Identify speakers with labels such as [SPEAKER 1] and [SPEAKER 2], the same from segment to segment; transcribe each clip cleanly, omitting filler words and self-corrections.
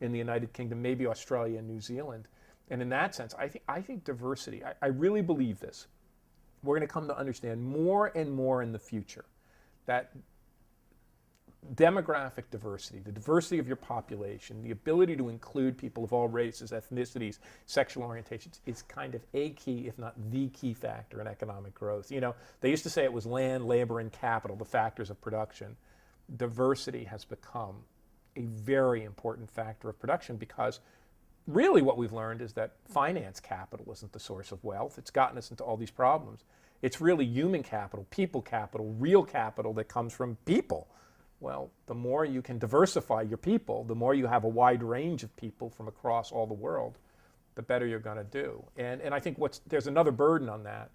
[SPEAKER 1] in the United Kingdom, maybe Australia and New Zealand. And in that sense, I think diversity, I really believe this. We're going to come to understand more and more in the future that demographic diversity, the diversity of your population, the ability to include people of all races, ethnicities, sexual orientations is kind of a key, if not the key factor in economic growth. You know, they used to say it was land, labor, and capital, the factors of production. Diversity has become a very important factor of production because really what we've learned is that finance capital isn't the source of wealth. It's gotten us into all these problems. It's really human capital, real capital that comes from people. Well, the more you can diversify your people, the more you have a wide range of people from across all the world, the better you're going to do. And I think there's another burden on that.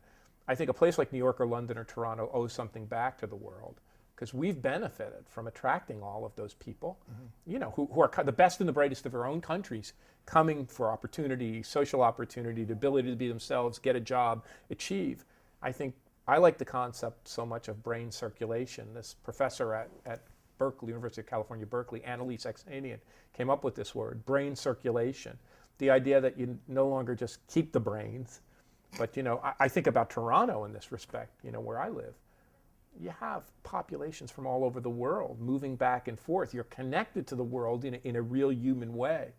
[SPEAKER 1] I think a place like New York or London or Toronto owes something back to the world because we've benefited from attracting all of those people, you know, who are the best and the brightest of our own countries, coming for opportunity, social opportunity, the ability to be themselves, get a job, achieve. I like the concept so much of brain circulation. This professor at Berkeley, University of California, Berkeley, Annalise Exanian, came up with this word, brain circulation. The idea that you no longer just keep the brains, but, you know, I think about Toronto in this respect, you know, where I live. You have populations from all over the world moving back and forth. You're connected to the world in a real human way.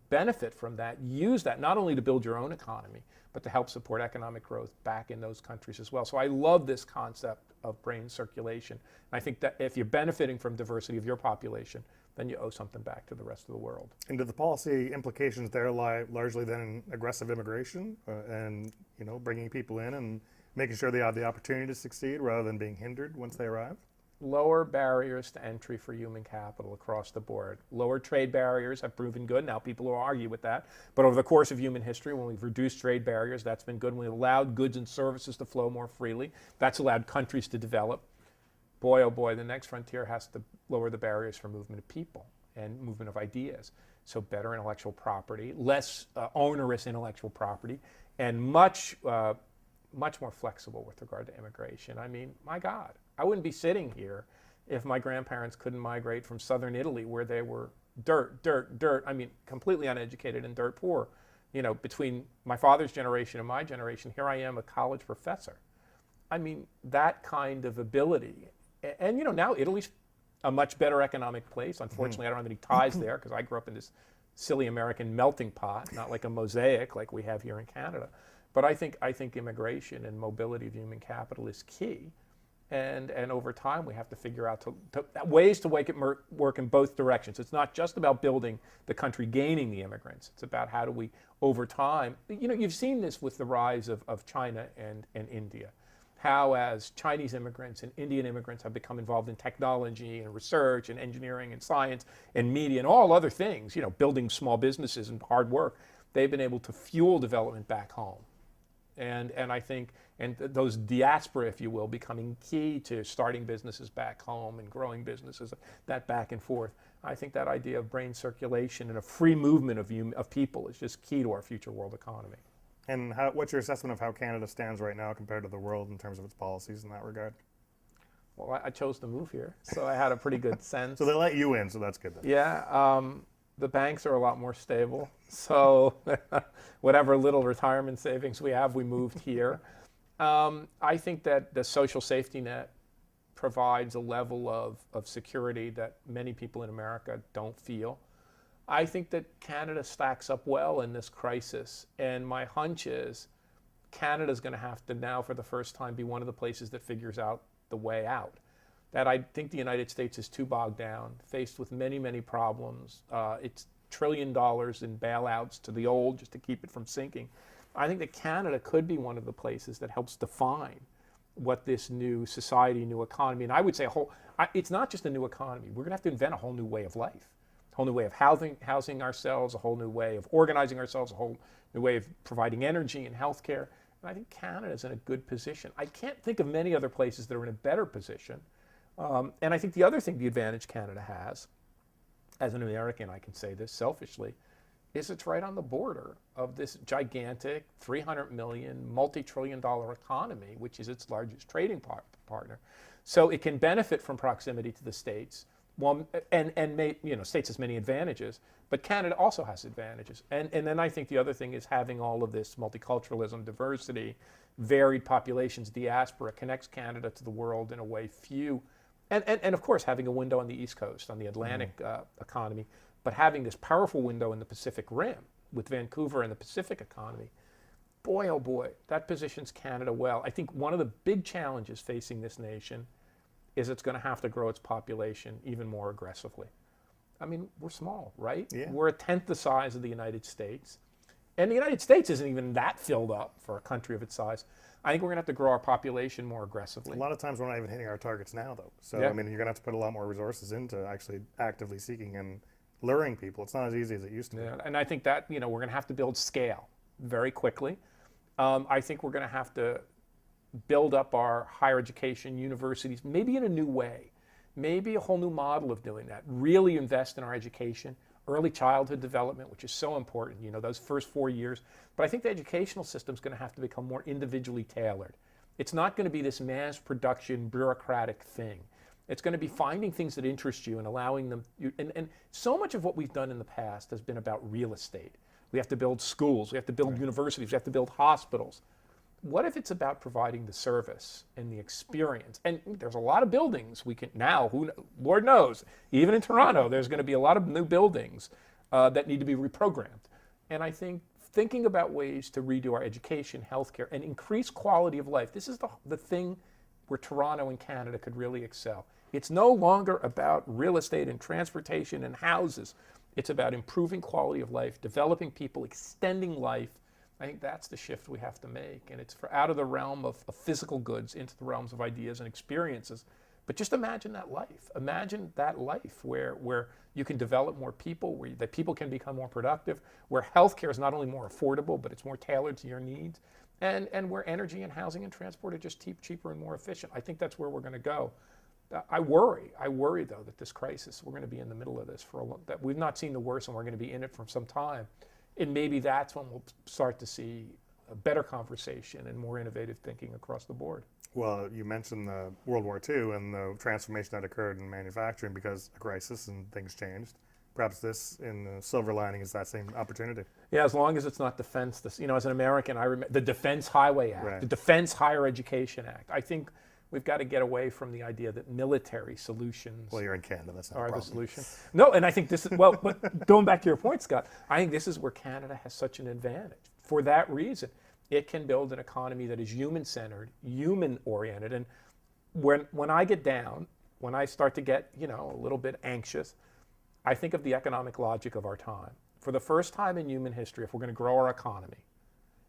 [SPEAKER 1] Benefit from that, use that not only to build your own economy, but to help support economic growth back in those countries as well. So I love this concept of brain circulation. And I think that if you're benefiting from diversity of your population, then you owe something back to the rest of the world.
[SPEAKER 2] And do the policy implications there lie largely then in aggressive immigration and, you know, bringing people in and making sure they have the opportunity to succeed rather than being hindered once they arrive?
[SPEAKER 1] Lower barriers to entry for human capital across the board. Lower trade barriers have proven good. Now people will argue with that. But over the course of human history, when we've reduced trade barriers, that's been good. When we've allowed goods and services to flow more freely, that's allowed countries to develop. Boy, oh boy, the next frontier has to lower the barriers for movement of people and movement of ideas. So better intellectual property, less onerous intellectual property, and much more flexible with regard to immigration. I mean, my God, I wouldn't be sitting here if my grandparents couldn't migrate from southern Italy where they were dirt. I mean, completely uneducated and dirt poor. You know, between my father's generation and my generation, here I am, a college professor. I mean, that kind of ability. And you know, now Italy's a much better economic place. Unfortunately, I don't have any ties there because I grew up in this silly American melting pot, not like a mosaic like we have here in Canada. But I think immigration and mobility of human capital is key. And over time, we have to figure out ways to make it work in both directions. It's not just about building the country, gaining the immigrants. It's about how do we, over time, you know, you've seen this with the rise of China and India. How as Chinese immigrants and Indian immigrants have become involved in technology and research and engineering and science and media and all other things, you know, building small businesses and hard work, they've been able to fuel development back home. And I think those diaspora, if you will, becoming key to starting businesses back home and growing businesses, that back and forth. I think that idea of brain circulation and a free movement of people is just key to our future world economy.
[SPEAKER 2] And what's your assessment of how Canada stands right now compared to the world in terms of its policies in that regard?
[SPEAKER 1] Well, I chose to move here, so I had a pretty good sense.
[SPEAKER 2] So they let you in, so that's good then.
[SPEAKER 1] Yeah. The banks are a lot more stable. So whatever little retirement savings we have, we moved here. I think that the social safety net provides a level of security that many people in America don't feel. I think that Canada stacks up well in this crisis. And my hunch is Canada's going to have to now, for the first time, be one of the places that figures out the way out. That I think the United States is too bogged down, faced with many, many problems. It's $1 trillion in bailouts to the old just to keep it from sinking. I think that Canada could be one of the places that helps define what this new society, new economy, and I would say it's not just a new economy. We're going to have to invent a whole new way of life, a whole new way of housing ourselves, a whole new way of organizing ourselves, a whole new way of providing energy and healthcare. And I think Canada's in a good position. I can't think of many other places that are in a better position. And I think the other thing, the advantage Canada has, as an American, I can say this selfishly, is it's right on the border of this gigantic 300 million, multi-trillion-dollar economy, which is its largest trading partner. So it can benefit from proximity to the States Well, States has many advantages, but Canada also has advantages. And then I think the other thing is having all of this multiculturalism, diversity, varied populations, diaspora connects Canada to the world in a way few, and of course having a window on the East Coast, on the Atlantic economy, but having this powerful window in the Pacific Rim with Vancouver and the Pacific economy. Boy, oh boy, that positions Canada well. I think one of the big challenges facing this nation is it's going to have to grow its population even more aggressively. I mean, we're small, right?
[SPEAKER 2] Yeah.
[SPEAKER 1] We're a tenth the size of the United States. And the United States isn't even that filled up for a country of its size. I think we're going to have to grow our population more aggressively.
[SPEAKER 2] A lot of times we're not even hitting our targets now, though. So,
[SPEAKER 1] Yeah.
[SPEAKER 2] I mean, you're going to have to put a lot more resources into actually actively seeking and luring people. It's not as easy as it used to be.
[SPEAKER 1] Yeah, and I think that, we're going to have to build scale very quickly. I think we're going to have to build up our higher education, universities, maybe in a new way, maybe a whole new model of doing that. Really invest in our education, early childhood development, which is so important, those first 4 years. But I think the educational system is going to have to become more individually tailored. It's not going to be this mass production, bureaucratic thing. It's going to be finding things that interest you and allowing them. And so much of what we've done in the past has been about real estate. We have to build schools, we have to build universities, we have to build hospitals. What if it's about providing the service and the experience? And there's a lot of buildings we can now, Lord knows, even in Toronto, there's going to be a lot of new buildings that need to be reprogrammed. And I think thinking about ways to redo our education, healthcare, and increase quality of life, this is the thing where Toronto and Canada could really excel. It's no longer about real estate and transportation and houses. It's about improving quality of life, developing people, extending life. I think that's the shift we have to make. And it's out of the realm of physical goods into the realms of ideas and experiences. But just imagine that life. Imagine that life where you can develop more people, that people can become more productive, where healthcare is not only more affordable, but it's more tailored to your needs, and where energy and housing and transport are just cheaper and more efficient. I think that's where we're going to go. I worry though that this crisis, we're going to be in the middle of this that we've not seen the worst, and we're going to be in it for some time. And maybe that's when we'll start to see a better conversation and more innovative thinking across the board.
[SPEAKER 2] Well, you mentioned the World War II and the transformation that occurred in manufacturing because of a crisis and things changed. Perhaps this, in the silver lining, is that same opportunity.
[SPEAKER 1] Yeah, as long as it's not defense. As an American, I remember the Defense Highway Act,
[SPEAKER 2] Right.
[SPEAKER 1] the Defense Higher Education Act. I think we've got to get away from the idea that military solutions
[SPEAKER 2] Well, you're in Canada, that's not a
[SPEAKER 1] are the
[SPEAKER 2] problem.
[SPEAKER 1] solution. No, and I think this is, but going back to your point, Scott, I think this is where Canada has such an advantage. For that reason, it can build an economy that is human-centered, human-oriented. And when I get down, when I start to get, a little bit anxious, I think of the economic logic of our time. For the first time in human history, if we're going to grow our economy,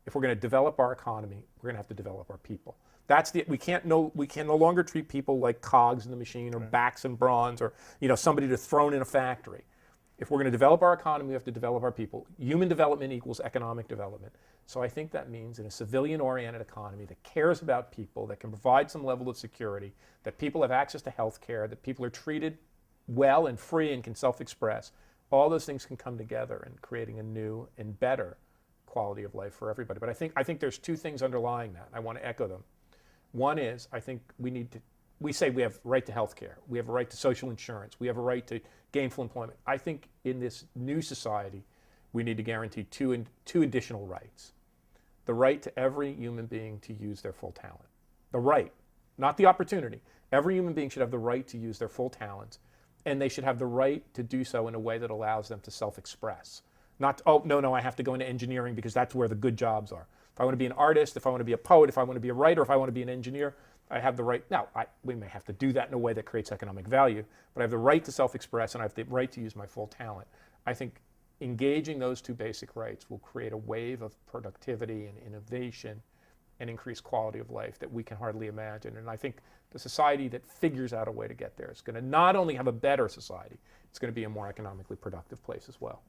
[SPEAKER 1] if we're going to develop our economy, we're going to have to develop our people. We can no longer treat people like cogs in the machine or backs and bronze or somebody to thrown in a factory. If we're going to develop our economy, we have to develop our people. Human development equals economic development. So I think that means in a civilian-oriented economy that cares about people, that can provide some level of security, that people have access to health care, that people are treated well and free and can self-express, all those things can come together in creating a new and better quality of life for everybody. But I think there's two things underlying that. I want to echo them. One is, I think we say we have right to health care, we have a right to social insurance, we have a right to gainful employment. I think in this new society, we need to guarantee two additional rights. The right to every human being to use their full talent. The right, not the opportunity. Every human being should have the right to use their full talents, and they should have the right to do so in a way that allows them to self-express. Not, I have to go into engineering because that's where the good jobs are. If I want to be an artist, if I want to be a poet, if I want to be a writer, if I want to be an engineer, I have the right. Now, we may have to do that in a way that creates economic value, but I have the right to self-express and I have the right to use my full talent. I think engaging those two basic rights will create a wave of productivity and innovation and increased quality of life that we can hardly imagine. And I think the society that figures out a way to get there is going to not only have a better society, it's going to be a more economically productive place as well.